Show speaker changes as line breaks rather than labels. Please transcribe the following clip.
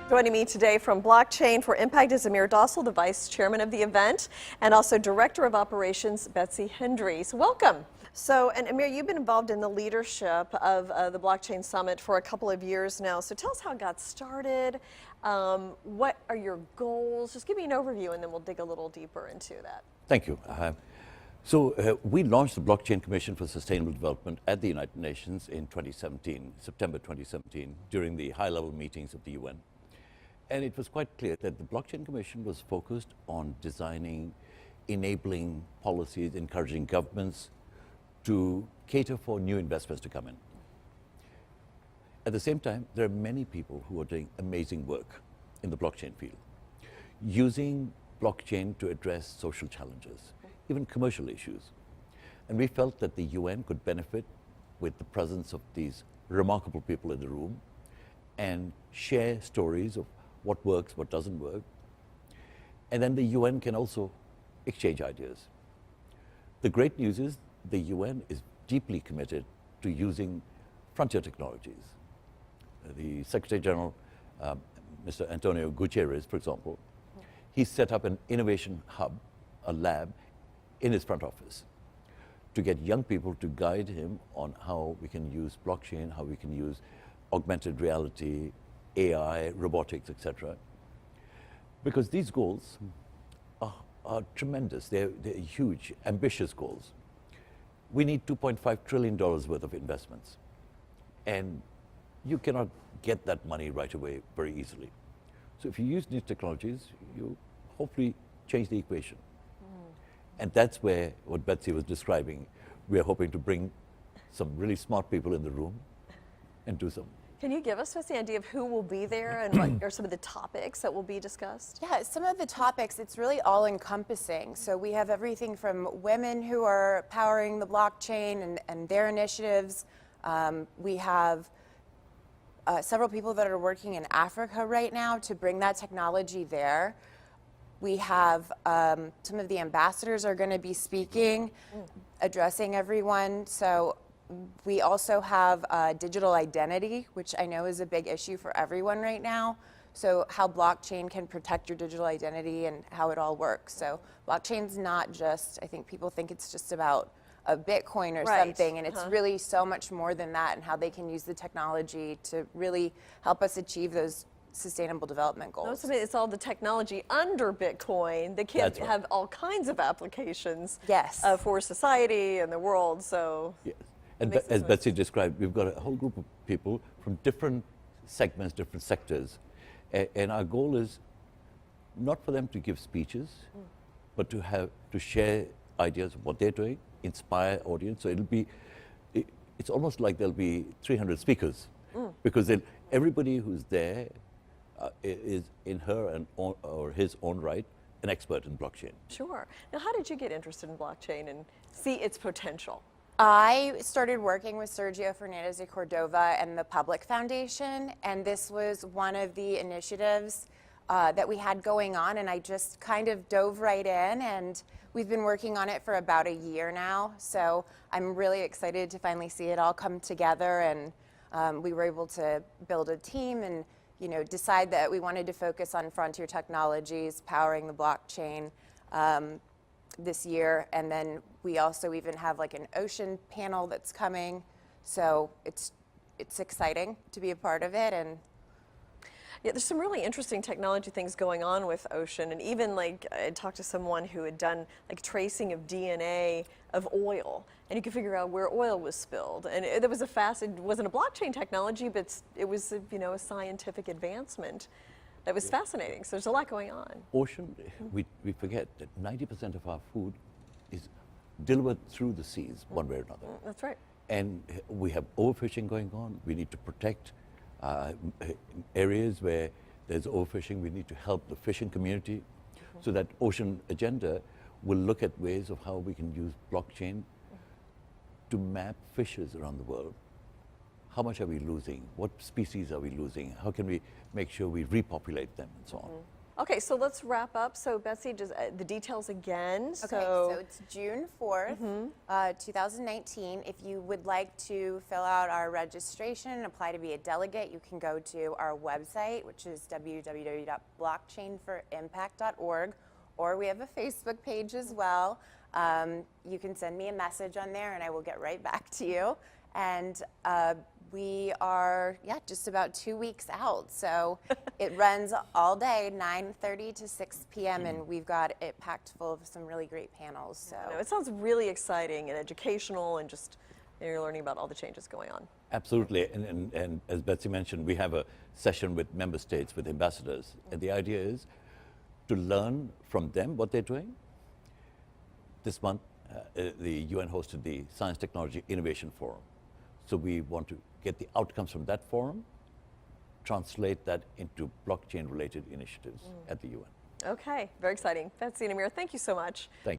Joining me today from Blockchain for Impact is Amir Dossal, the Vice Chairman of the event, and also Director of Operations, Betsy Hendry. So welcome. So, and Amir, you've been involved in the leadership of the Blockchain Summit for a couple of years now. So tell us how it got started. What are your goals? Just give me an overview and then we'll dig a little deeper into that.
Thank you. We launched the Blockchain Commission for Sustainable Development at the United Nations in 2017, September 2017, during the high-level meetings of the UN. And it was quite clear that the Blockchain Commission was focused on designing, enabling policies, encouraging governments to cater for new investments to come in. At the same time, there are many people who are doing amazing work in the blockchain field, using blockchain to address social challenges, even commercial issues. And we felt that the UN could benefit with the presence of these remarkable people in the room and share stories of what works, what doesn't work. And then the UN can also exchange ideas. The great news is the UN is deeply committed to using frontier technologies. The Secretary General, Mr. Antonio Guterres, for example, he set up an innovation hub, a lab, in his front office to get young people to guide him on how we can use blockchain, how we can use augmented reality, AI, robotics, etc. Because these goals are tremendous. They're huge, ambitious goals. We need $2.5 trillion worth of investments. And you cannot get that money right away very easily. So if you use new technologies, you hopefully change the equation. And that's where what Betsy was describing, we are hoping to bring some really smart people in the room and do some.
Can you give us just the idea of who will be there and what are some of the topics that will be discussed?
Yeah, some of the topics, it's really all encompassing. So we have everything from women who are powering the blockchain and their initiatives. We have several people that are working in Africa right now to bring that technology there. We have some of the ambassadors are going to be speaking, addressing everyone. So we also have digital identity, which I know is a big issue for everyone right now. So how blockchain can protect your digital identity and how it all works. So blockchain's not just, I think people think it's just about a Bitcoin or something, and it's really so much more than that, and how they can use the technology to really help us achieve those sustainable development goals.
It's all the technology under Bitcoin that can have all kinds of applications for society and the world. So.
Yes. And as Betsy described, we've got a whole group of people from different segments, different sectors. And our goal is not for them to give speeches, but to share ideas of what they're doing, inspire audience. So it's almost like there'll be 300 speakers, because then everybody who's there is in her or his own right an expert in blockchain.
Sure. Now, how did you get interested in blockchain and see its potential?
I started working with Sergio Fernandez de Cordova and the Public Foundation, and this was one of the initiatives that we had going on, and I just kind of dove right in, and we've been working on it for about a year now. So I'm really excited to finally see it all come together, and we were able to build a team and decide that we wanted to focus on frontier technologies, powering the blockchain this year. And then we also even have like an ocean panel that's coming. So it's exciting to be a part of it. And
yeah, there's some really interesting technology things going on with ocean, and even like I talked to someone who had done like tracing of DNA of oil, and you could figure out where oil was spilled. And it wasn't a blockchain technology, but it was a scientific advancement that was fascinating. So there's a lot going on.
Ocean, we forget that 90% of our food is delivered through the seas, one way or another.
That's right.
And we have overfishing going on. We need to protect areas where there's overfishing. We need to help the fishing community. So that ocean agenda will look at ways of how we can use blockchain to map fishes around the world. How much are we losing? What species are we losing? How can we make sure we repopulate them and so on?
Okay, so let's wrap up. So Betsy, just the details again.
Okay, so it's June 4th, 2019. If you would like to fill out our registration and apply to be a delegate, you can go to our website, which is www.blockchainforimpact.org, or we have a Facebook page as well. You can send me a message on there and I will get right back to you. And we are, just about 2 weeks out. So it runs all day, 9:30 to 6 p.m. And we've got it packed full of some really great panels. So
it sounds really exciting and educational, and just you're learning about all the changes going on.
Absolutely, and as Betsy mentioned, we have a session with member states, with ambassadors, and the idea is to learn from them what they're doing. This month, the UN hosted the Science Technology Innovation Forum. So we want to get the outcomes from that forum, translate that into blockchain-related initiatives at the UN.
Okay, very exciting. Betsy and Amir, thank you so much.
Thank you.